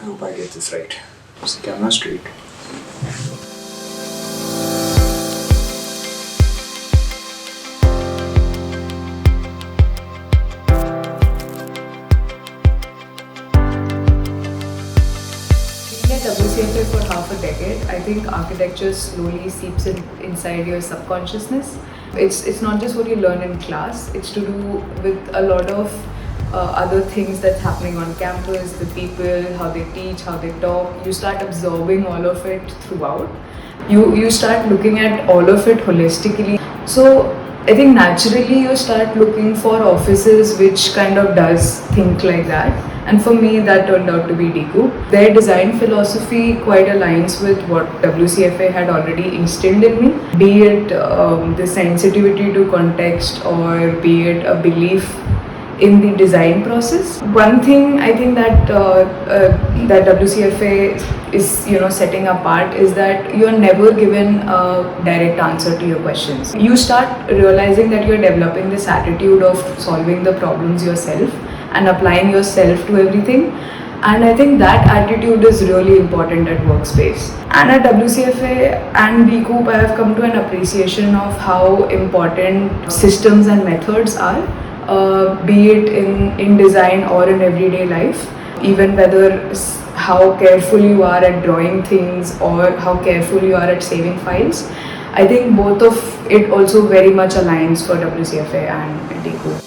hope I get this right. Is the camera straight? Being at WCFA for half a decade, I think architecture slowly seeps inside your subconsciousness. It's not just what you learn in class, it's to do with a lot of other things that's happening on campus, the people, how they teach, how they talk. You start absorbing all of it throughout. You start looking at all of it holistically. So I think naturally you start looking for offices which kind of does think like that. And for me, that turned out to be DICU. Their design philosophy quite aligns with what WCFA had already instilled in me, be it the sensitivity to context or be it a belief in the design process. One thing I think that that WCFA is setting apart is that you're never given a direct answer to your questions. You start realizing that you're developing this attitude of solving the problems yourself and applying yourself to everything. And I think that attitude is really important at workspace. And at WCFA and B Coop, I have come to an appreciation of how important systems and methods are, be it in design or in everyday life. Even whether how careful you are at drawing things or how careful you are at saving files, I think both of it also very much aligns for WCFA and B Coop.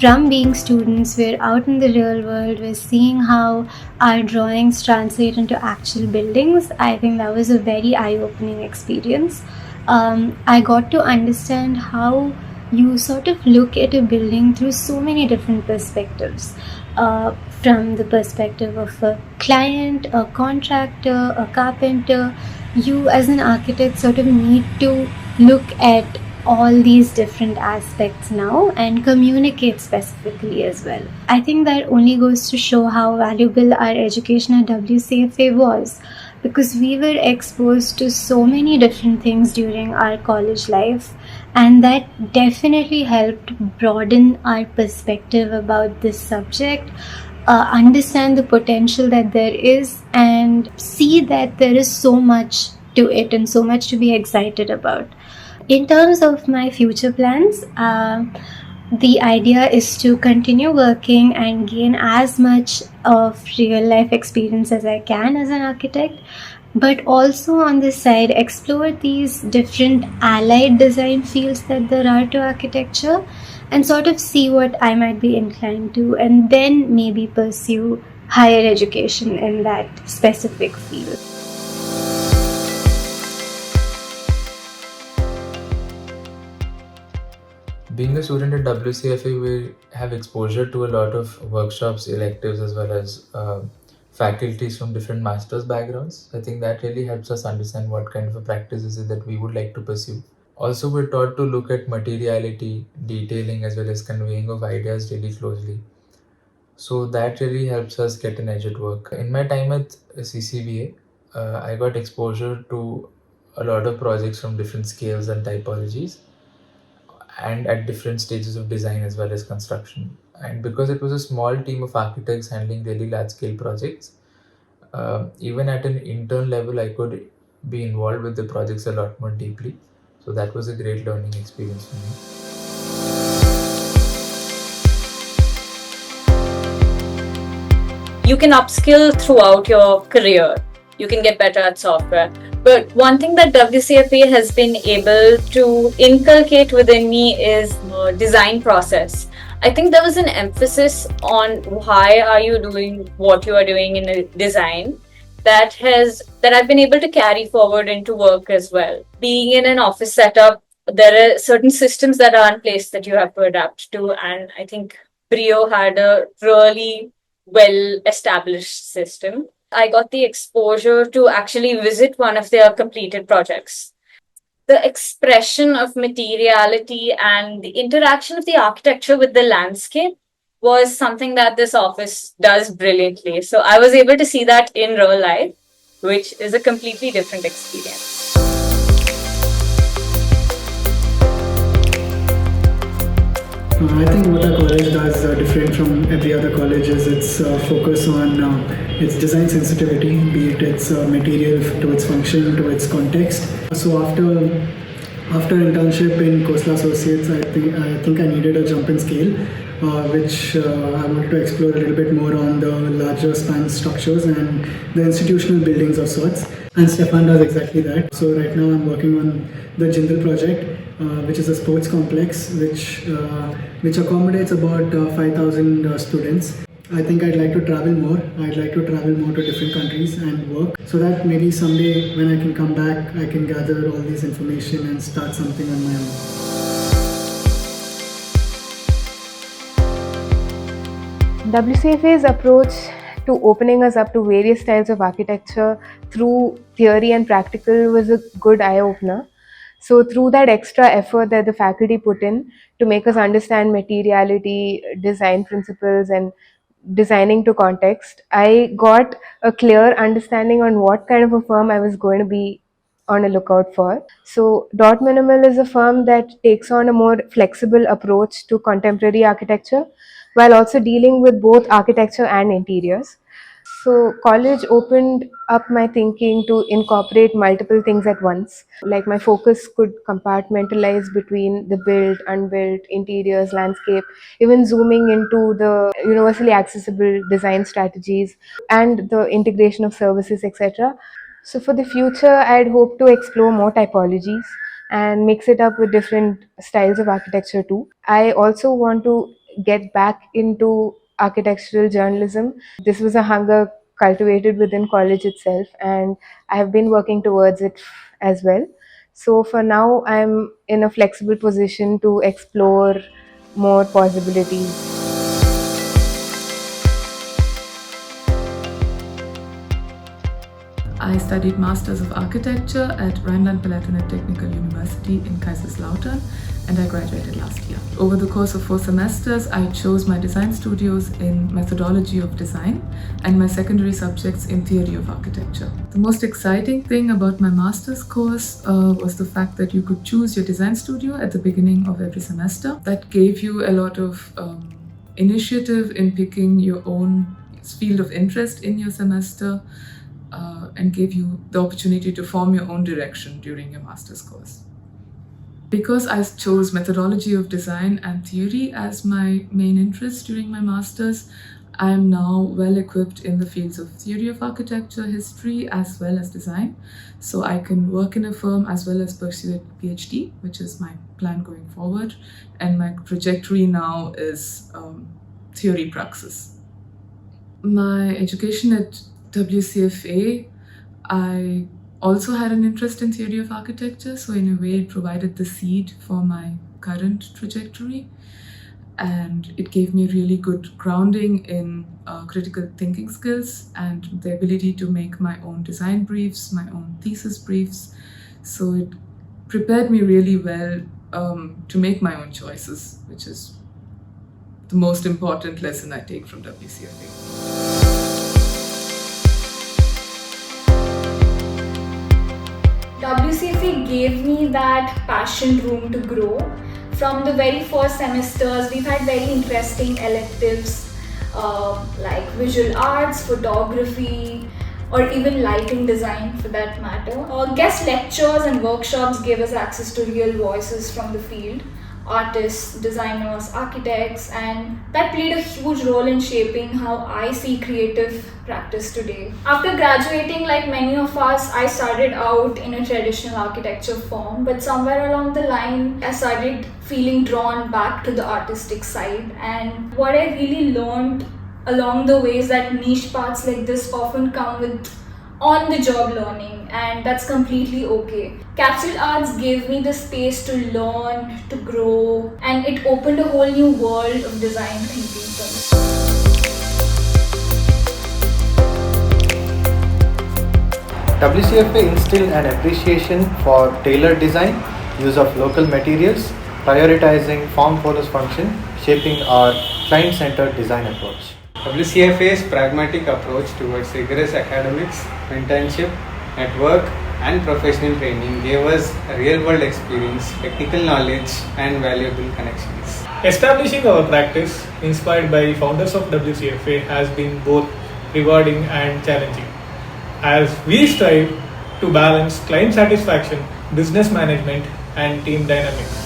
From being students, we're out in the real world, we're seeing how our drawings translate into actual buildings. I think that was a very eye-opening experience. I got to understand how you sort of look at a building through so many different perspectives. From the perspective of a client, a contractor, a carpenter, you as an architect sort of need to look at all these different aspects now and communicate specifically as well. I think that only goes to show how valuable our education at WCFA was, because we were exposed to so many different things during our college life, and that definitely helped broaden our perspective about this subject, understand the potential that there is, and see that there is so much to it and so much to be excited about. In terms of my future plans, the idea is to continue working and gain as much of real life experience as I can as an architect, but also on this side explore these different allied design fields that there are to architecture and sort of see what I might be inclined to, and then maybe pursue higher education in that specific field. Being a student at WCFA, we have exposure to a lot of workshops, electives, as well as faculties from different master's backgrounds. I think that really helps us understand what kind of a practice is it that we would like to pursue. Also, we're taught to look at materiality, detailing, as well as conveying of ideas really closely. So that really helps us get an edge at work. In my time at CCBA, I got exposure to a lot of projects from different scales and typologies, and at different stages of design as well as construction. And because it was a small team of architects handling really large scale projects, even at an intern level, I could be involved with the projects a lot more deeply. So that was a great learning experience for me. You can upskill throughout your career. You can get better at software. But one thing that WCFA has been able to inculcate within me is the design process. I think there was an emphasis on why are you doing what you are doing in a design that I've been able to carry forward into work as well. Being in an office setup, there are certain systems that are in place that you have to adapt to, and I think Brio had a really well-established system. I got the exposure to actually visit one of their completed projects. The expression of materiality and the interaction of the architecture with the landscape was something that this office does brilliantly. So I was able to see that in real life, which is a completely different experience. I think what our college does different from every other college is its focus on its design sensitivity, be it its material to its function, to its context. So after internship in Khosla Associates, I think I needed a jump in scale, which I wanted to explore a little bit more on the larger span structures and the institutional buildings of sorts. And Stefan does exactly that. So right now I'm working on the Jindal project, which is a sports complex which accommodates about 5,000 students. I think I'd like to travel more. I'd like to travel more to different countries and work so that maybe someday when I can come back, I can gather all this information and start something on my own. WCFA's approach to opening us up to various styles of architecture through theory and practical was a good eye-opener. So through that extra effort that the faculty put in to make us understand materiality, design principles and designing to context, I got a clear understanding on what kind of a firm I was going to be on a lookout for. So Dot Minimal is a firm that takes on a more flexible approach to contemporary architecture while also dealing with both architecture and interiors. So college opened up my thinking to incorporate multiple things at once. Like my focus could compartmentalize between the built, unbuilt, interiors, landscape, even zooming into the universally accessible design strategies and the integration of services, etc. So for the future, I'd hope to explore more typologies and mix it up with different styles of architecture too. I also want to get back into architectural journalism. This was a hunger cultivated within college itself, and I have been working towards it as well. So for now, I'm in a flexible position to explore more possibilities. I studied Masters of Architecture at Rhineland-Palatinate Technical University in Kaiserslautern, and I graduated last year. Over the course of 4 semesters, I chose my design studios in methodology of design and my secondary subjects in theory of architecture. The most exciting thing about my master's course was the fact that you could choose your design studio at the beginning of every semester. That gave you a lot of initiative in picking your own field of interest in your semester, and gave you the opportunity to form your own direction during your master's course. Because I chose methodology of design and theory as my main interest during my master's, I am now well equipped in the fields of theory of architecture, history, as well as design. So I can work in a firm as well as pursue a PhD, which is my plan going forward. And my trajectory now is theory praxis. My education at WCFA, I also had an interest in theory of architecture, so in a way it provided the seed for my current trajectory, and it gave me really good grounding in critical thinking skills and the ability to make my own design briefs, my own thesis briefs. So it prepared me really well to make my own choices, which is the most important lesson I take from WCFA. WCFA gave me that passion room to grow. From the very first semesters, we've had very interesting electives like visual arts, photography, or even lighting design for that matter. Guest lectures and workshops gave us access to real voices from the field. Artists, designers, architects, and that played a huge role in shaping how I see creative practice today. After graduating, like many of us, I started out in a traditional architecture firm, but somewhere along the line, I started feeling drawn back to the artistic side. And what I really learned along the way is that niche paths like this often come with on-the-job learning, and that's completely okay. Capsule Arts gave me the space to learn, to grow, and it opened a whole new world of design thinking for me. WCFA instilled an appreciation for tailored design, use of local materials, prioritizing form follows function, shaping our client-centered design approach. WCFA's pragmatic approach towards rigorous academics, internship, network, and professional training gave us a real-world experience, technical knowledge, and valuable connections. Establishing our practice, inspired by founders of WCFA, has been both rewarding and challenging, as we strive to balance client satisfaction, business management, and team dynamics.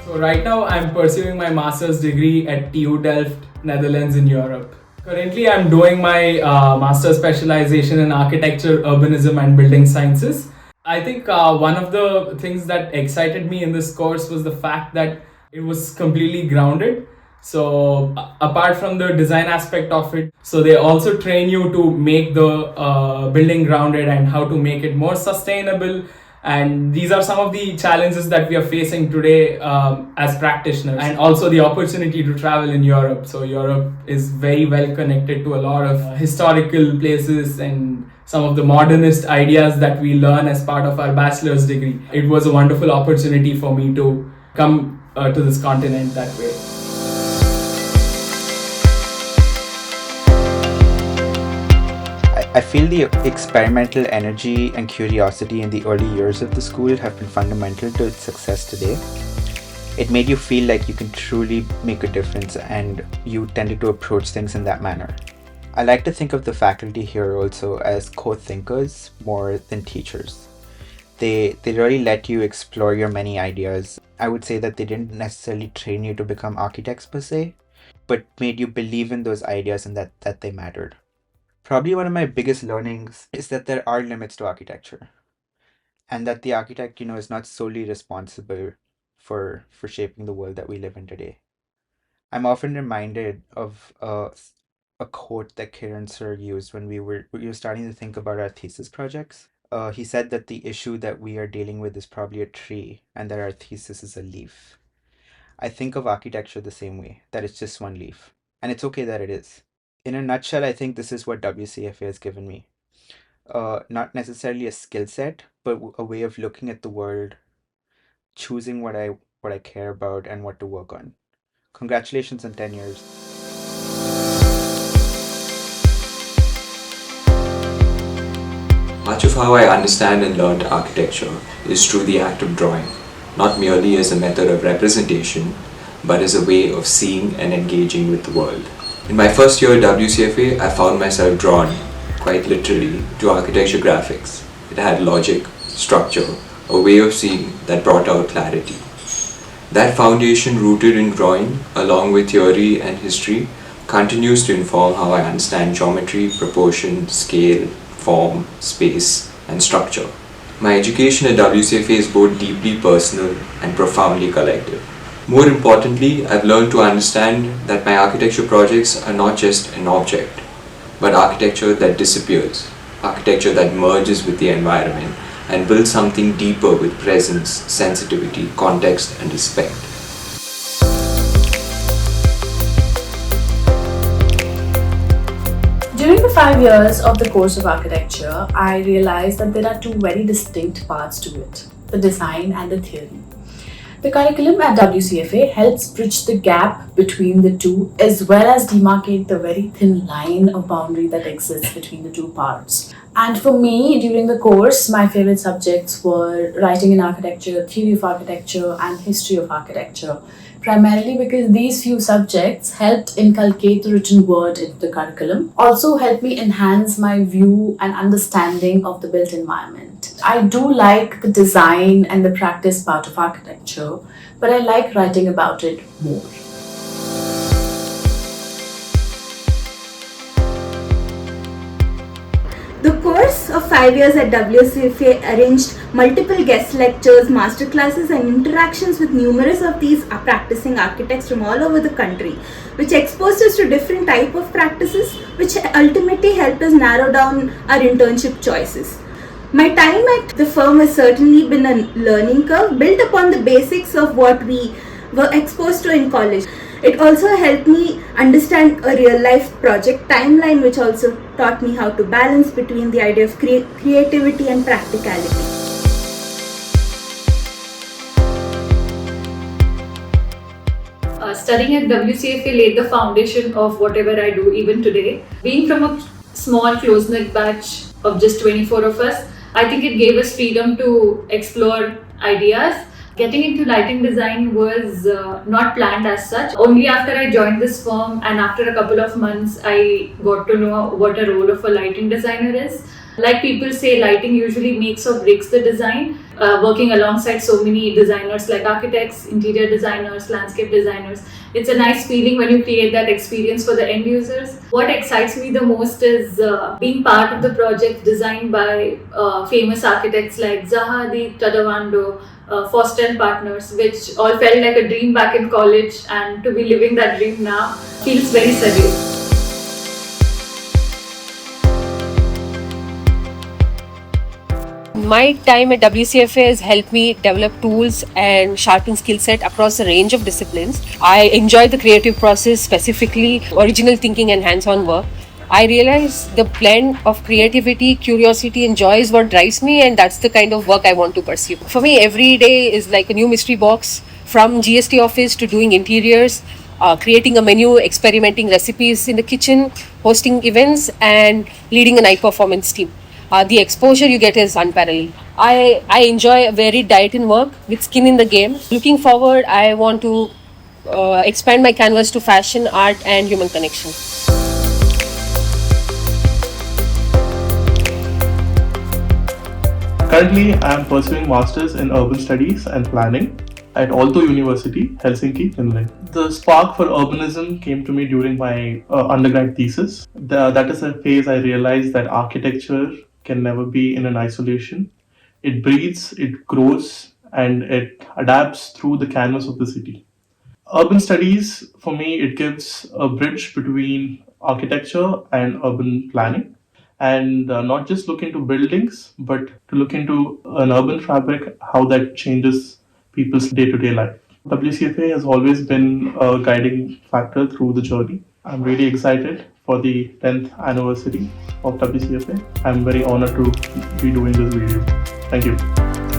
So right now I'm pursuing my master's degree at TU Delft, Netherlands in Europe. Currently I'm doing my master's specialization in architecture, urbanism and building sciences. I think one of the things that excited me in this course was the fact that it was completely grounded. So apart from the design aspect of it, so they also train you to make the building grounded and how to make it more sustainable. And these are some of the challenges that we are facing today as practitioners, and also the opportunity to travel in Europe. So Europe is very well connected to a lot of historical places and some of the modernist ideas that we learn as part of our bachelor's degree. It was a wonderful opportunity for me to come to this continent that way. I feel the experimental energy and curiosity in the early years of the school have been fundamental to its success today. It made you feel like you can truly make a difference, and you tended to approach things in that manner. I like to think of the faculty here also as co-thinkers more than teachers. They really let you explore your many ideas. I would say that they didn't necessarily train you to become architects per se, but made you believe in those ideas and that they mattered. Probably one of my biggest learnings is that there are limits to architecture, and that the architect, is not solely responsible for shaping the world that we live in today. I'm often reminded of a quote that Kiran sir used when we were starting to think about our thesis projects. He said that the issue that we are dealing with is probably a tree and that our thesis is a leaf. I think of architecture the same way, that it's just one leaf. And it's okay that it is. In a nutshell, I think this is what WCFA has given me. Not necessarily a skill set, but a way of looking at the world, choosing what I care about and what to work on. Congratulations on 10 years. Much of how I understand and learned architecture is through the act of drawing, not merely as a method of representation, but as a way of seeing and engaging with the world. In my first year at WCFA, I found myself drawn, quite literally, to architecture graphics. It had logic, structure, a way of seeing that brought out clarity. That foundation rooted in drawing, along with theory and history, continues to inform how I understand geometry, proportion, scale, form, space, and structure. My education at WCFA is both deeply personal and profoundly collective. More importantly, I've learned to understand that my architecture projects are not just an object, but architecture that disappears, architecture that merges with the environment and builds something deeper with presence, sensitivity, context, and respect. During the 5 years of the course of architecture, I realized that there are two very distinct parts to it, the design and the theory. The curriculum at WCFA helps bridge the gap between the two, as well as demarcate the very thin line of boundary that exists between the two parts. And for me, during the course, my favorite subjects were writing in architecture, theory of architecture, and history of architecture. Primarily because these few subjects helped inculcate the written word into the curriculum, also helped me enhance my view and understanding of the built environment. I do like the design and the practice part of architecture, but I like writing about it more. The course of 5 years at WCFA arranged multiple guest lectures, masterclasses and interactions with numerous of these practicing architects from all over the country, which exposed us to different type of practices, which ultimately helped us narrow down our internship choices. My time at the firm has certainly been a learning curve built upon the basics of what we were exposed to in college. It also helped me understand a real life project timeline, which also taught me how to balance between the idea of creativity and practicality. Studying at WCFA laid the foundation of whatever I do even today. Being from a small close-knit batch of just 24 of us, I think it gave us freedom to explore ideas. Getting into lighting design was not planned as such. Only after I joined this firm and after a couple of months, I got to know what a role of a lighting designer is. Like people say, lighting usually makes or breaks the design. Working alongside so many designers like architects, interior designers, landscape designers, it's a nice feeling when you create that experience for the end users. What excites me the most is being part of the project designed by famous architects like Zaha Hadid, Tadawando, Foster and Partners, which all felt like a dream back in college, and to be living that dream now feels very surreal. My time at WCFA has helped me develop tools and sharpen skill set across a range of disciplines. I enjoy the creative process, specifically original thinking and hands-on work. I realize the blend of creativity, curiosity, and joy is what drives me, and that's the kind of work I want to pursue. For me, every day is like a new mystery box, from GST office to doing interiors, creating a menu, experimenting recipes in the kitchen, hosting events, and leading a night performance team. The exposure you get is unparalleled. I enjoy a varied diet in work with skin in the game. Looking forward, I want to expand my canvas to fashion, art, and human connection. Currently, I am pursuing Masters in Urban Studies and Planning at Aalto University, Helsinki, Finland. The spark for urbanism came to me during my undergrad thesis. That is a phase I realized that architecture can never be in an isolation. It breathes, it grows, and it adapts through the canvas of the city. Urban studies, for me, it gives a bridge between architecture and urban planning, and not just look into buildings, but to look into an urban fabric, how that changes people's day to day life. WCFA has always been a guiding factor through the journey. I'm really excited for the 10th anniversary of WCFA. I'm very honored to be doing this video. Thank you.